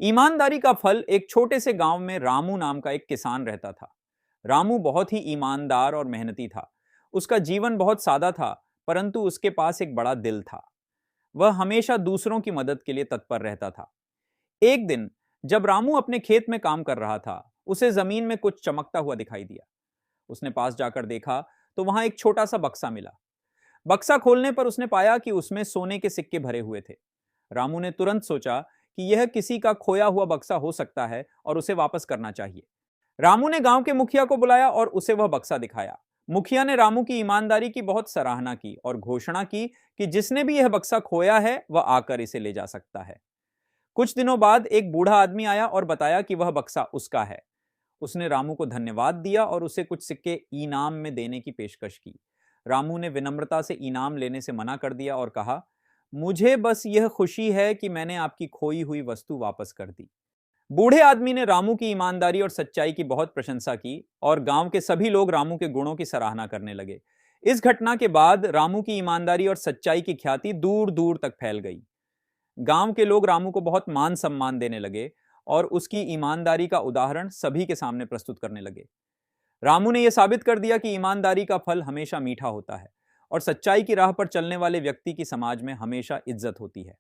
ईमानदारी का फल एक छोटे से गांव में रामू नाम का एक किसान रहता था। रामू बहुत ही ईमानदार और मेहनती था। उसका जीवन बहुत सादा था, परंतु उसके पास एक बड़ा दिल था। वह हमेशा दूसरों की मदद के लिए तत्पर रहता था। एक दिन जब रामू अपने खेत में काम कर रहा था, उसे जमीन में कुछ चमकता हुआ दिखाई दिया। उसने पास जाकर देखा तो वहां एक छोटा सा बक्सा मिला। बक्सा खोलने पर उसने पाया कि उसमें सोने के सिक्के भरे हुए थे। रामू ने तुरंत सोचा कि यह किसी का खोया हुआ बक्सा हो सकता है और उसे वापस करना चाहिए। रामू ने गांव के मुखिया को बुलाया और उसे वह बक्सा दिखाया। मुखिया ने रामू की ईमानदारी की बहुत सराहना की और घोषणा की कि जिसने भी यह बक्सा खोया है वह आकर इसे ले जा सकता है। कुछ दिनों बाद एक बूढ़ा आदमी आया और बताया कि वह बक्सा उसका है। उसने रामू को धन्यवाद दिया और उसे कुछ सिक्के इनाम में देने की पेशकश की। रामू ने विनम्रता से इनाम लेने से मना कर दिया और कहा, मुझे बस यह खुशी है कि मैंने आपकी खोई हुई वस्तु वापस कर दी। बूढ़े आदमी ने रामू की ईमानदारी और सच्चाई की बहुत प्रशंसा की और गांव के सभी लोग रामू के गुणों की सराहना करने लगे। इस घटना के बाद रामू की ईमानदारी और सच्चाई की ख्याति दूर दूर तक फैल गई। गांव के लोग रामू को बहुत मान सम्मान देने लगे और उसकी ईमानदारी का उदाहरण सभी के सामने प्रस्तुत करने लगे। रामू ने यह साबित कर दिया कि ईमानदारी का फल हमेशा मीठा होता है और सच्चाई की राह पर चलने वाले व्यक्ति की समाज में हमेशा इज्जत होती है।